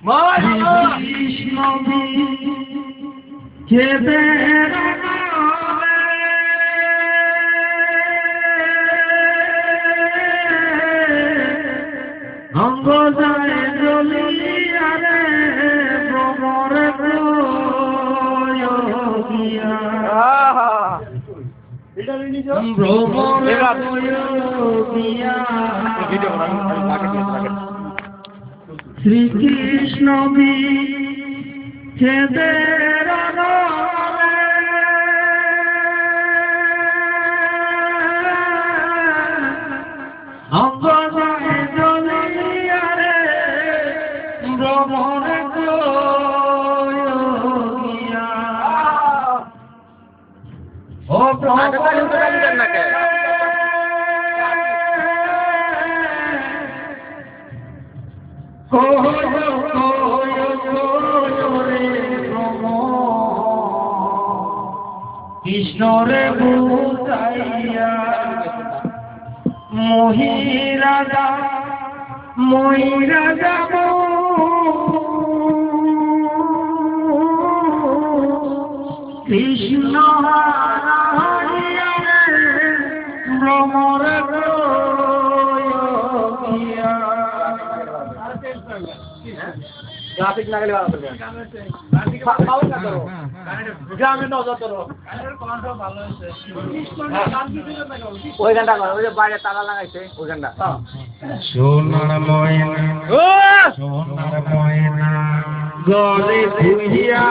কৃষ্ণ কেঁদে অঙ্গ যায় জ্বলিয়া রে ভ্রমর শ্রীকৃষ্ণ কেঁদে অঙ্গ যায় জ্বলিয়া রে ভ্রমর ও কৃষ্ণরে বুঝাইয়া মহিরাজা যাব কৃষ্ণ ভ্রমর গ্রাফিক লাগালে ওই গানটা ওই যে বাইরে তালা লাগাইছে ওই গানটা সোনার ময়না গলে ধুইয়া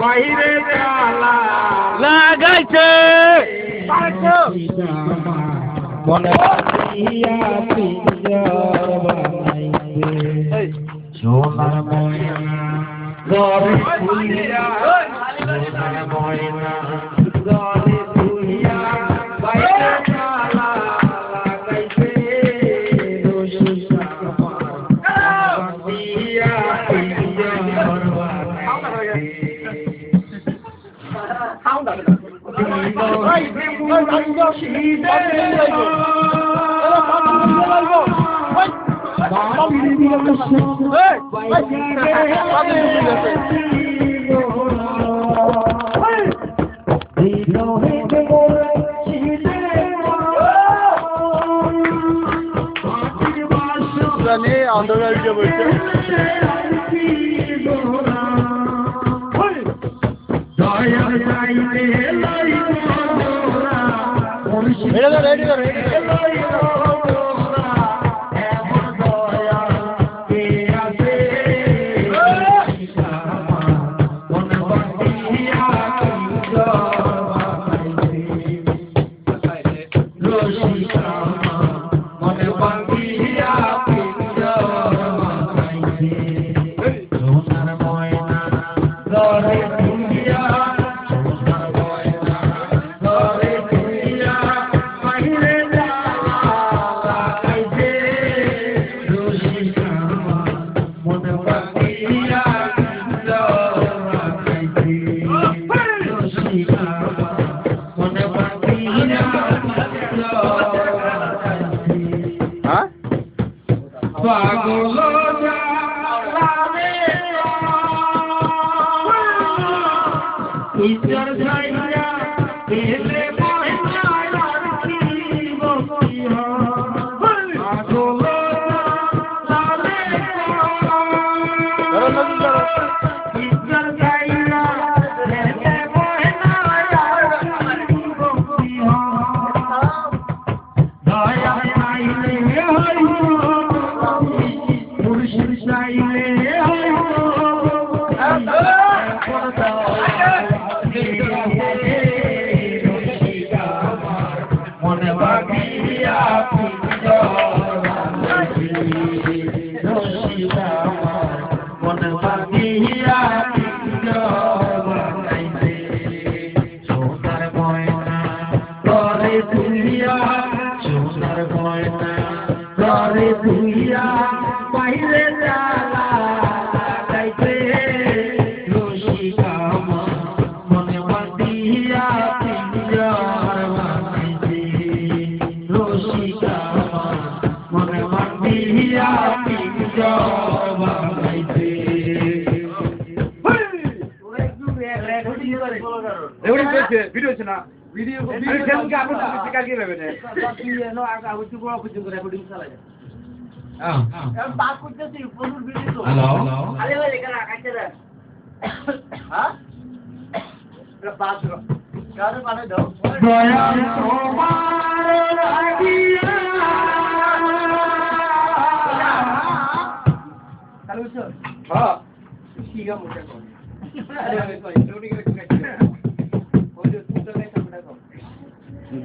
বাইরে তালা লাগাইছে মনে সোনার ময়না গলে ধুইয়া সোনার ময়না গলে ধুইয়া বাইরে তালা লাগাইছে অন্ধকার বলছে ভিডিও হচ্ছে না ভিডিও ফেসবুকে আপলোড করতে শিকার কি হবে না তুই এনো আগা হইতে বড় কিছু করে রেকর্ডিং চালা যায় এখন বাস করতেছি প্রচুর ভিডিও তো হ্যালো আরে ভাই এখানে আকাশে রে হ্যাঁ এটা বাস গাড়ি বানাই দাও দয়া তোমার লাগিয়া তাহলে বুঝছো হ্যাঁ ঠিক আছে মুখে কর আরে আমি কই লোডিং করে কি ওই যে তুই তো নাই সামনে কর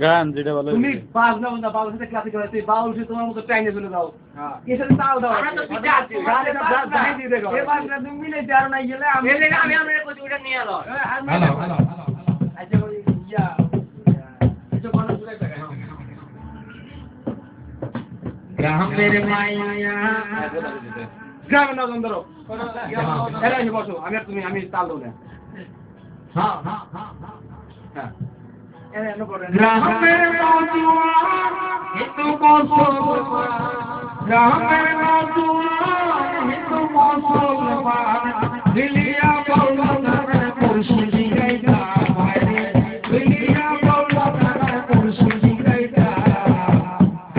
গান যেটা বলে তুমি বাস না বন্ধা বাউল সাথে ক্লাসে করে তুই বাউল সে তোমার মতো টাইনে চলে যাও হ্যাঁ এখানে তাও দাও আমরা তো পিছে আছি গানে তো জানি দিয়ে দেখো এই বাস না তুমি মিলে দেয়ার না গেলে আমি আমি কই ওটা নিয়ে আলো হ্যালো হ্যালো আচ্ছা বলি ইয়া এটা কোন সুরে টাকা গ্রামের মায়া গ্রামে না ধরো এরা এসে বসো আমি আর তুমি আমি তাল দেবো না হ্যাঁ হ্যাঁ হ্যাঁ হ্যাঁ এরা এনে পড়ে গ্রামের মজুয়া হিন্দু মুসলমান গ্রামের মজুয়া হিন্দু মুসলমান দিলিয়া বলবার পুরুষ জিগাইতা ভাইরে দিলিয়া বলবার পুরুষ জিগাইতা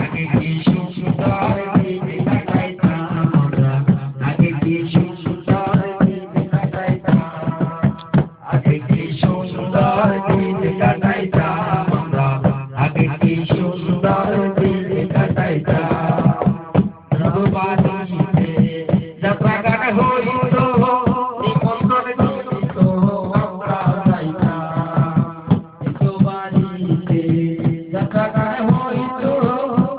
আগে কি সুন্দর দিদি কাটাইতা আগে কি সুন্দর দিদি কাটাইতা আগে কি সুন্দর দিদি কাটাইতা আগে কি সুন্দর দিদি কাটাইতা রঘুবাদীতে যাত্রা গান হইত নিমন্ত্রণ দিত আমরা যাইতা রঘুবাদীতে যাত্রা গান হইত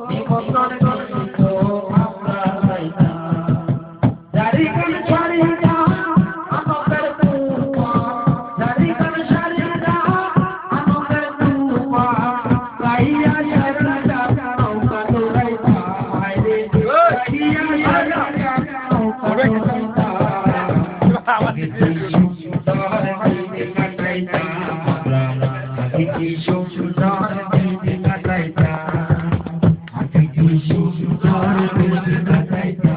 নিমন্ত্রণ দিত আমরা যাইতা জারি গান ছাড়িয়া আমাদের তুপা জারি গান ছাড়িয়া আমাদের তুপা গাইয়া ছাড়িয়া নৌকা দৌড়াইতা ভাইরে গাইয়া ছাড়িয়া নৌকা দৌড়াইতা আগে কি সুন্দর দিদি কাটাইতা আগে কি সুন্দর দিদি কাটাইতা আগে কি সুন্দর দিদি কাটাইতা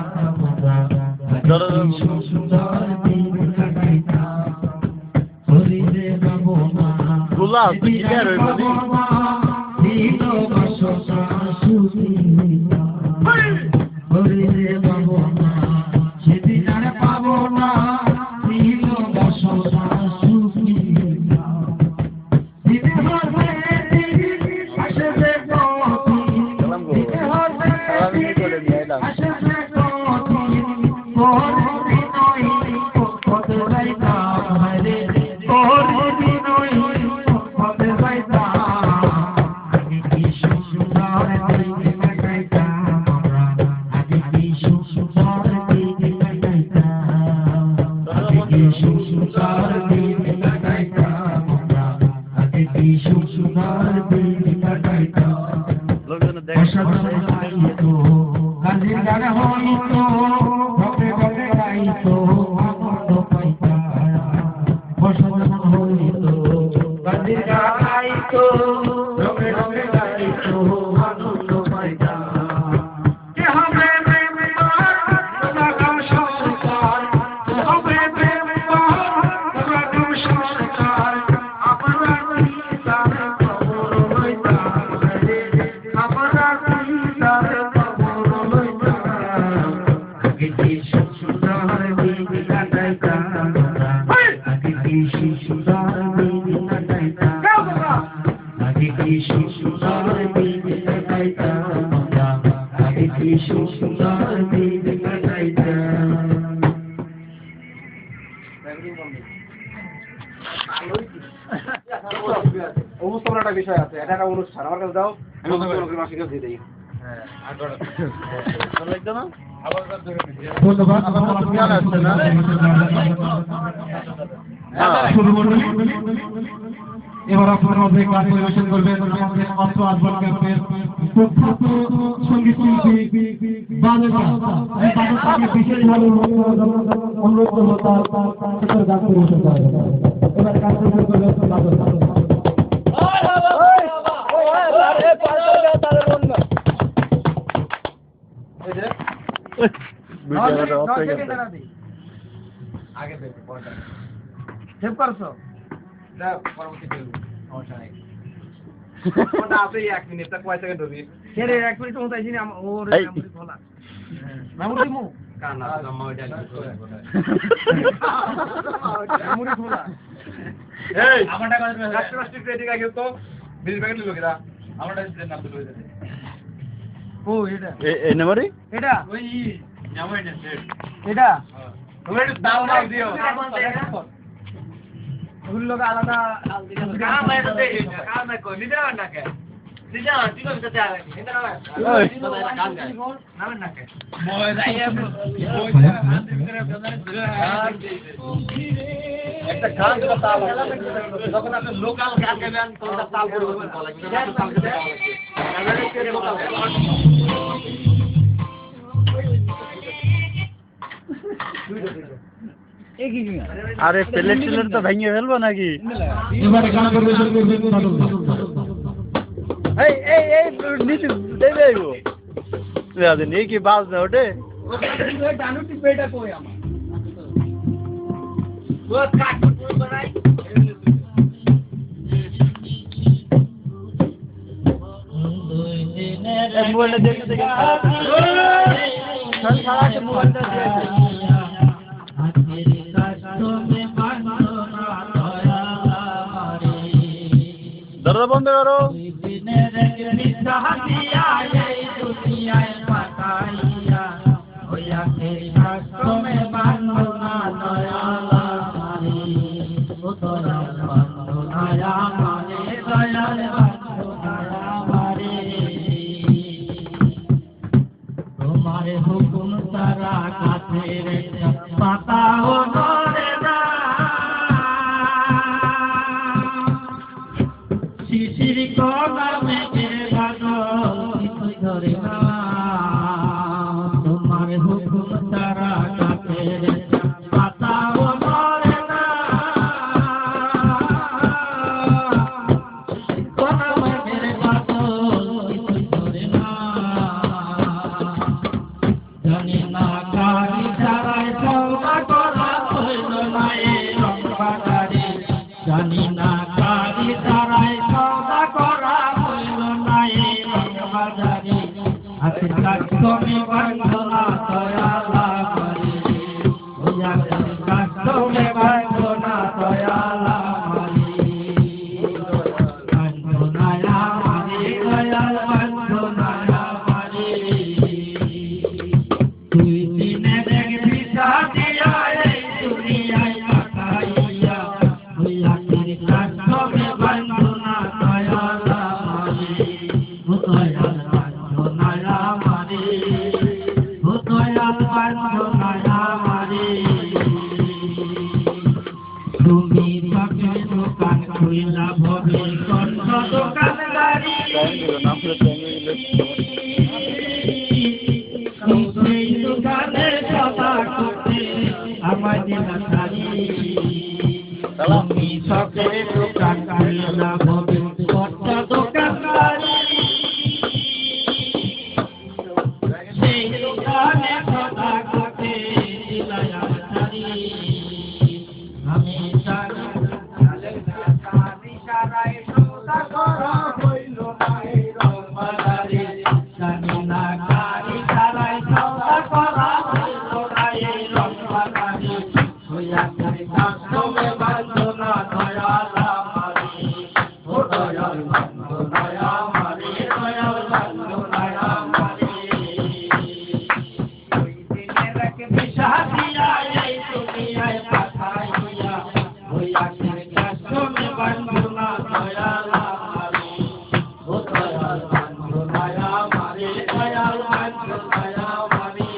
গুলা তুই কি আর লোকজন দেখ কাজের গানা হইতো ভক্তে ভক্তে গাইতো আনন্দ পাইতা বসন্ত হইতো কাজের গানা গাইতো ভক্তে ভক্তে গাইতো আনন্দ পাইতা কে হবে প্রেম পার তোমরা গাও সংসার কে হবে প্রেম পার তোমরা গাও সংসার আমরা তার খবর লইতা আমরা তার খবর লইতা আগে কি সুন্দর দিদি কাটাইতা আগে কি সুন্দর দিদি কাটাইতা আগে কি সুন্দর দিদি কাটাইতা আগে কি সুন্দর দিদি কাটাইতা অবস্থা একটা বিষয় আছে এটা একটা অনুষ্ঠান আমার কাছে দাও আমি মাসিক দিয়ে দিই ধন্যবাদ এবার আপনার মধ্যে গান পরিবেশন করবেন আমাদের অস্ত্র আজবাল ক্যাম্পের প্রখ্যাত সঙ্গীত শিল্পী বাদশাকে বিশেষভাবে অনুরোধ করবো তার গান পরিবেশন করা এবার গান পরিবেশন করবেন বাদশা সেভ করছো পরবর্তী সমস্যা নাই ওটা আছে 1 মিনিট তা কয় সেকেন্ড হবে কে রে 1 মিনিট মতো আইছি না ওর এই। মেমরি খোলা মেমরি মু কানা জমা ওইটা মেমরি খোলা এই আমারটা কত রাষ্ট্ররাষ্ট্রিক রেটিং আগে তো 20 প্যাকেট লিখো কিরা আমারটা দিতে না তো লই যাবে ও এটা এই নাম্বারে এটা ওই জামাই না সেট এটা তুমি একটু দাও না দিও ওগুলো লোক আলাদা কাম এটা দে কাম না কই নিতে না কে দিদা ঠিক আছে তে আগে এটা না ওই। কাম গায় নামেন না কে মই একটা গান দিবা তাল যখন আপনি লোকাল গান গাবেন তখন তাল পরিবর্তন করা লাগবে তাল করতে লাগবে লোকাল এই কি আরে প্লেট টিলেট তো ভেঙে ফেলবো নাকি এবারে গান পরিবেশন করবেন বাদল দা। এই নিচে দেবে আইবো রাতে নেই কি বাজ না ওঠে ডানুটি পেটা কই আমার ও কাট ফুট বানাই মোবাইলটা দেখতে দেখে সারা মোবাইলটা দরজা বন্ধ করো तुम्हारे हुकुम सारा काफिर पता हो नोरे ना शिशिर को में तेरे भागो किसी धरे ना तुम्हारे हुकुम सारा काफिर पता हो नोरे ना कोना में तेरे भागो किसी धरे ना জানি না গাড়ি ছাড়াই সৌদা করা হইল না এই রংবাজারে জানি না গাড়ি ছাড়াই সৌদা করা হইল না এই রংবাজারে হাতে কাষ্টমে বান্ধনা দয়ালা করে ওয়া কাষ্টমে বান্ধনা দয়ালা করে বান্ধনায়া মারে দয়াল বান্ধনায়া মারে তুই দিনে দেখবি সাদিয়া এই দুনিয়ায় পাঠাইয়া হইয়া তোর কাষ্টমে বান্ধনা দয়ালা মারে ও দয়াল বান্ধনায়া মারে ও দয়াল বান্ধনায়া মারে তুমি পাকে দোকান খুইলা ভবে কণ্ঠ দোকানদারি নাম করে সেই দোকানে সদা করতে আমাদের নারী তুমি সকে দোকান খুইলা ভবে কণ্ঠ দোকানদারি সেই দোকানে সদা করতে দিলায়া নারী আমি জানি সারাই সদা করা হইল না এই রংবাজারে জানি না গাড়ি ছাড়াই সদা করা হইল না এই রংবাজারে হইয়া করে কাষ্টমে বান্ধনা দয়ালা মারে ও দয়াল বান্ধনায়া মারে দয়াল বান্ধনায়া মারে ওই দিনে রাখবি সাদিয়া এই দুনিয়ায় পাঠাইয়া হইয়া করে কাষ্টমে বান্ধনা দয়ালা মারে ও দয়াল বান্ধনায়া মারে দয়াল বান্ধনায়া মারে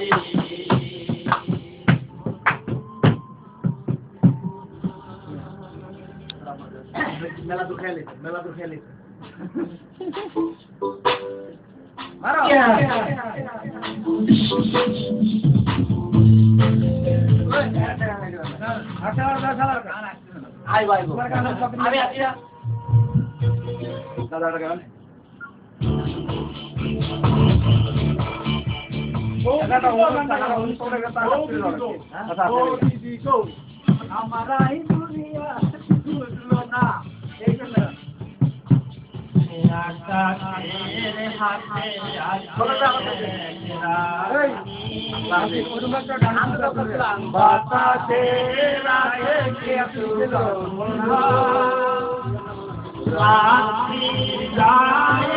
মেলা তো খেলে মারো আচ্ছা আই ভাই তোমার কাছে সব আমি আছি না দাদা টাকা টাকাটা টাকা টাকা টাকা আমার এই দুনিয়া বুঝলো না এই জন্য বাতাসে রাখে রাত্রি যায়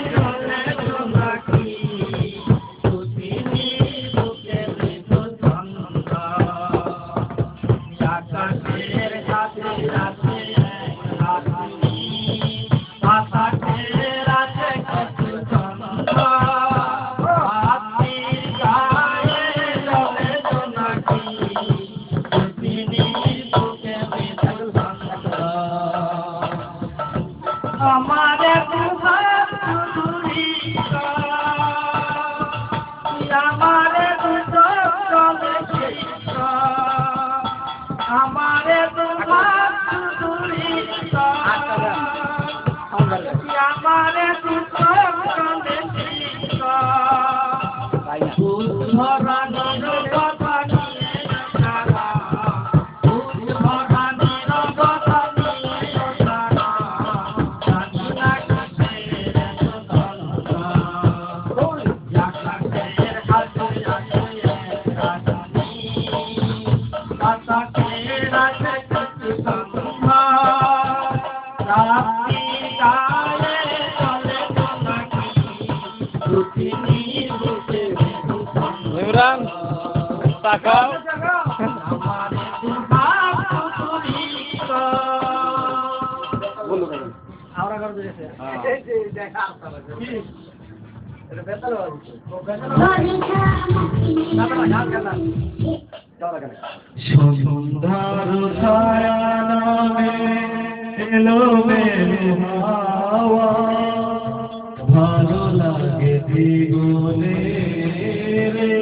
চলে চলাকি সুতিনি বুকে মৃদু ছন্দ আকাশের সাথে রাতে রাত্রি বাতাসে রাতে কিছু ছন্দ রাত্রি যায় চলে চলাকি সুতিনি বুকে মৃদু ছন্দ আমারে দুহাত দুরি আমারে দুচলে আমারে দুহাত দুরি আমারে দুচলে ধরানোর কথা নিয়ে সারা ধরানোর কথা নিয়ে সারা ইমরান তাকাও সুন্দর ছায়ানমে এলো মেলো হাওয়া ভালো লাগে দ্বিগুণে রে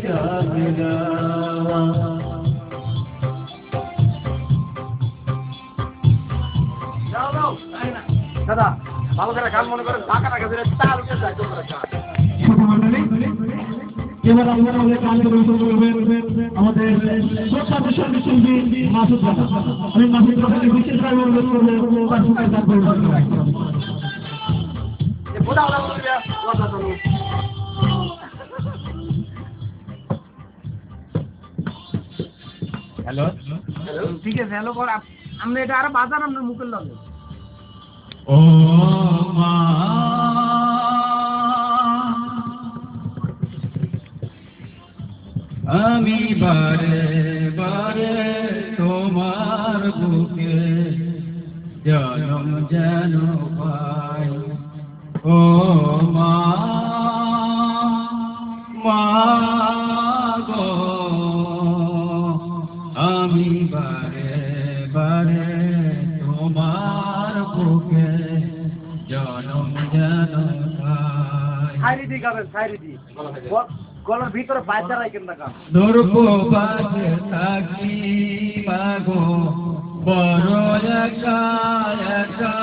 গাওয়া দাদা ভালো করে গান মনে করেন টাকা টাকা ধরে তার উঠে যায় তোমরা এবার আমরা আমাদের গান পরিবেশন করবেন আমাদের প্রখ্যাত সঙ্গীত শিল্পী মাসুদ রানা। আমি মাসুদ রানাকে বিশেষভাবে অনুরোধ করবো তার সঙ্গে গান পরিবেশন করবেন। বোঝা ওরা বলবে কথা চলুন হ্যালো ঠিক আছে হ্যালো কর আমরা এটা আরো বাজান আপনার মুখের লগে ও মা আমি বারে বারে তোমার বুকে জনম যেন পাই ও মা মা গো আমি বারে বারে তোমার বুকে জনম যেন পাই সাইরি গাবেন সাইরি গলার ভিতরে বাচ্চা রাখেন না গান দুর্গবাজে থাকি মাগো বড় একা একা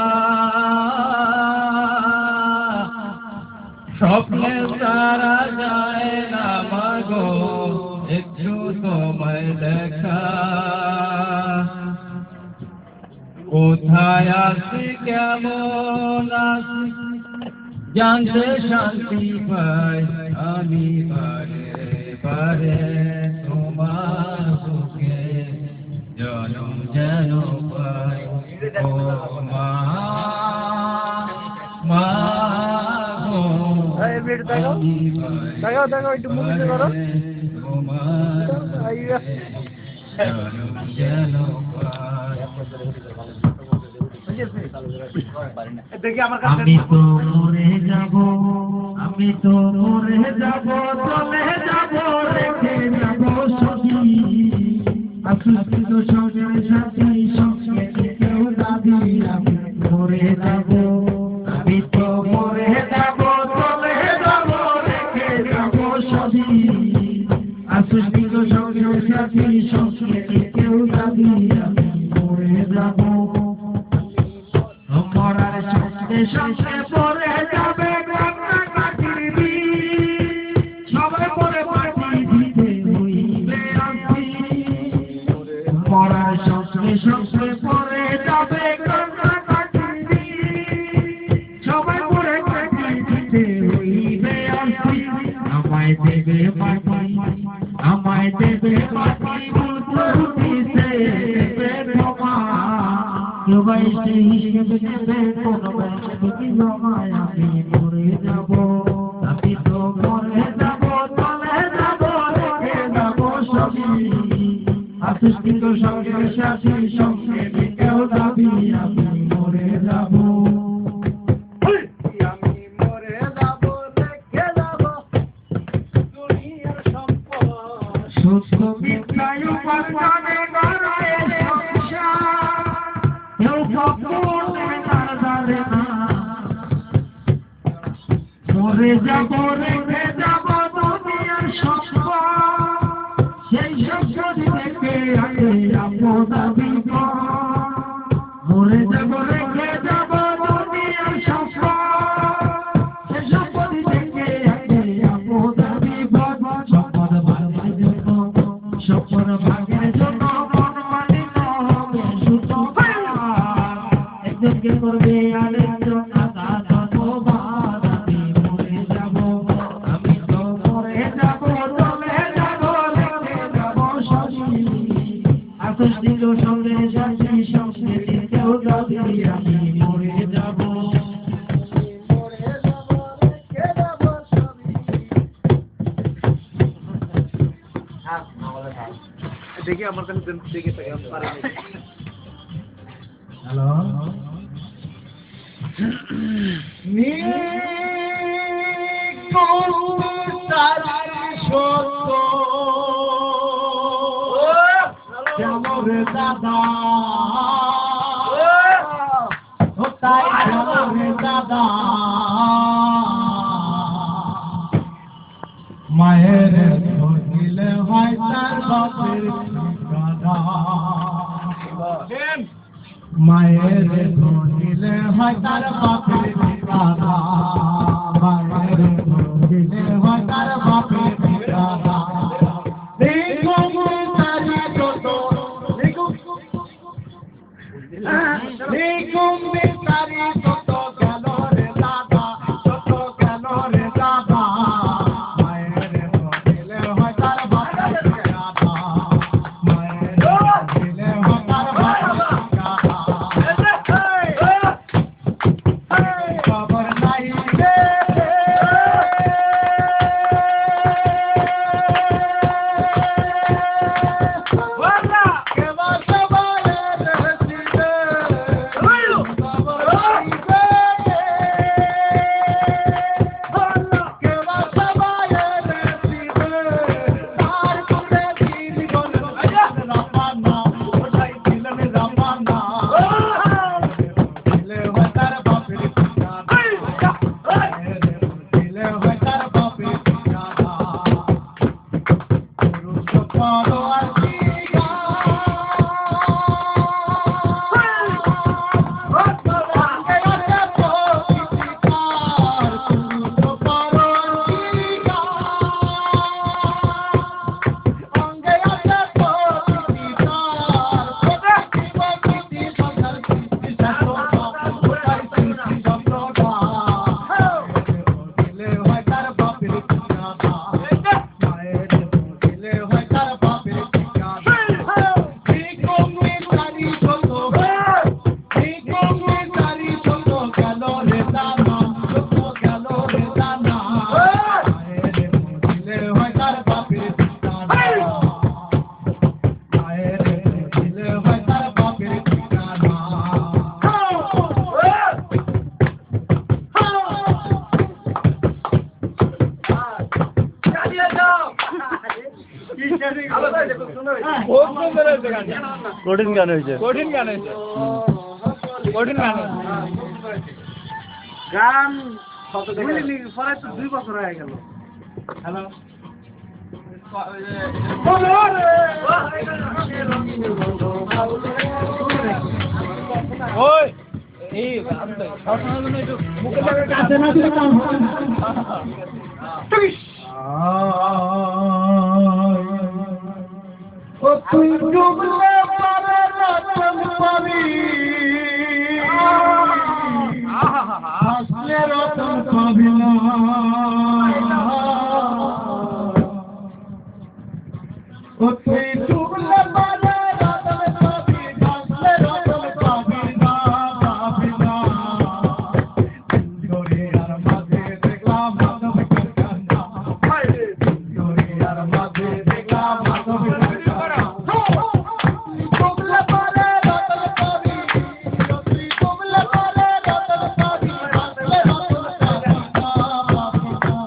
স্বপ্নে সারা যায় না মাগো একটু তোমায় দেখা কোথায় আছি কেমন আছি জানতে শান্তি পাই আমি বারে বারে তোমার বুকে জনম যেন পাই ও মা মা গো আমি বারে একটু মুখে করো তোমার জনম যেন পাই দেখি আমার কাছে আমি তো মরে যাব আমি তো মরে যাব চলে যাব রেখে যাব সখী আসুকি তো সঙ্গে সাথী সঙ্গে কেউ দাবি আমি মরে যাব আমি তো মরে যাব চলে যাব রেখে যাব সখী আসুকি তো সঙ্গে সাথী সঙ্গে কেউ দাবি আমি মরে যাব মরার সঙ্গে সঙ্গে পরে যাবে গঙ্গা কাটিবি সবাই পরে পাটি দিতে হইলে আসি মরার সঙ্গে সঙ্গে পরে যাবে গঙ্গা কাটিবি পাখি আমায় দেবে পাখি বুঝতে দেবে ক্ষমা কেউ ভাই সেই হিসেবে দেবে কোনো ব্যক্তি জমায় আমি মরে যাব আমি তো মরে যাব চলে যাব রেখে যাব সবই আসুষ্টিত সঙ্গে সাথী সঙ্গে কেউ দাবি আমি মরে যাব সত্য মিথ্যায় উপাসনে গড়ে সংসার কেউ কখনো জানে না মরে যাব রেখে যাব দুনিয়ার সম্পদ সেই সম্পদ থেকে আগে আপন দাবি মরে যাব রেখে যাব দুনিয়ার সম্পদ সেই সম্পদ থেকে আগে আপন দাবি সম্পদ ভাগের জন্য সম্পদ ভাগের জন্য মন মালিক হবে শুধু একজনকে করবে আরেকজন সঙ্গে সাথী সঙ্গে কেউ দাবি আমি মরে যাব দেখি আমার কাছে দেখে পারে হ্যালো রে দাদা ও তাই রে দাদা মায়ের দিলে হয় তার বাপের দাদা মায়ের দিলে হয় তার বাপের দাদা মায়ের দিলে হয় তার বাপের দাদা কঠিন গান হয়েছে কঠিন গান হয়েছে কঠিন গান গান বুঝলি পরে তো 2 বছর হয়ে গেল হ্যালো ওই এই সবসময় জন্য একটু মুখে লাগা কাছে না দিলে কাম হবে না ও তুই ডুবলে পারে রতন পাবি হাসলে রতন পাবি না তুই ডুবলে পারে রতন পাবি ভাসলে রতন পাবি না পাবি না দরিয়ার মাঝে দেখলাম মাধব কারখানা দরিয়ার মাঝে দেখলাম মাধব কারখানা ডুবলে পারে রতন পাবি তুই ডুবলে পারে রতন পাবি ভাসলে রতন পাবি না পাবি না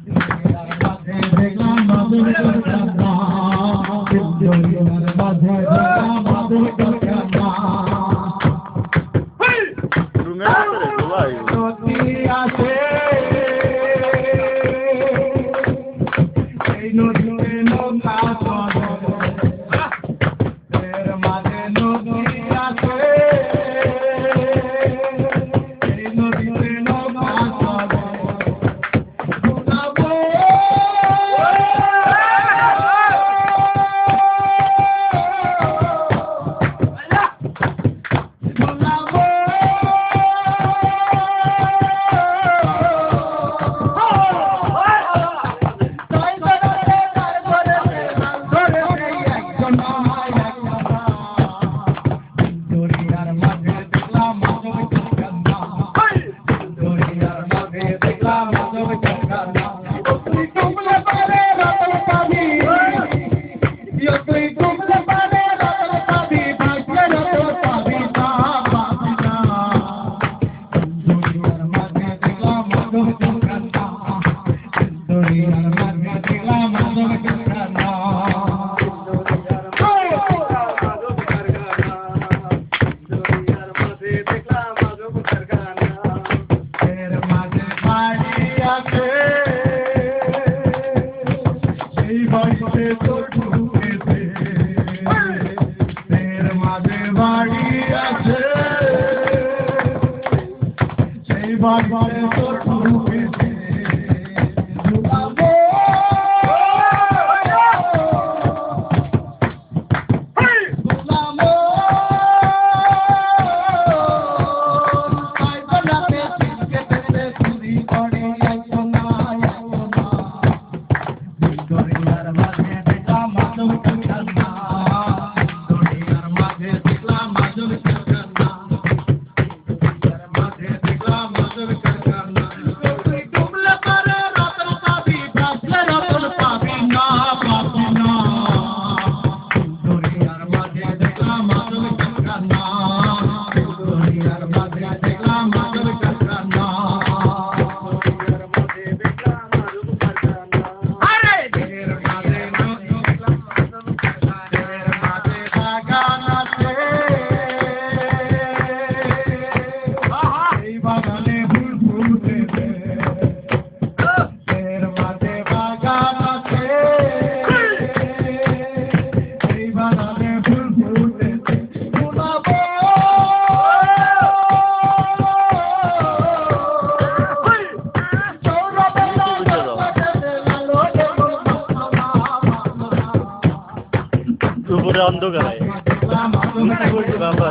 দরিয়ার মাঝে দেখলাম মাধব কারখানা দরিয়ার মাঝে দেখলাম মাধব কারখানা রুমের ভিতরে ভাই নদী আছে এই নদীতে নৌকা চলে এর মাঝে নদী আছে এই নদীতে নৌকা চলে ভুলাবো ভুলাবো দরিয়ার মাঝে দেখলাম মাধব কারখানা দরিয়ার মাঝে দেখলাম মাধব কারখানা তুই ডুবলে পারে রতন পাবি তুই ডুবলে পারে রতন পাবি ভাগ্যে রতন পাবি না পাবি না দরিয়ার মাঝে দেখলাম মাধব কারখানা দরিয়ার মাঝে দেখলাম মাধব কারখানা এর মাঝে বাড়ি আছে সেই বাড়িতে তোর ঢুকেছে এর মাঝে বাড়ি আছে সেই বাড়িতে তোর ঢুকেছে ঢুকাবো দরিয়ার মাঝে দেখলাম মাধব কারখানা দরিয়ার মাঝে দেখলাম মাধব কারখানা দরিয়ার মাঝে দেখলাম মাধব কারখানা তুই ডুবলে পারে রতন পাবি ভাসলে রতন পাবি না পাবি না দরিয়ার মাঝে দেখলাম মাধব কারখানা দরিয়ার মাঝে দেখলাম মাধব কারখানা এর মাঝে এর মাঝে বাগান আছে এই বাগানে ফুল ফুটেছে এর মাঝে বাগান আছে এই বাগানে ফুল ফুটেছে ফুলাবো উপরে অন্ধকার বাবা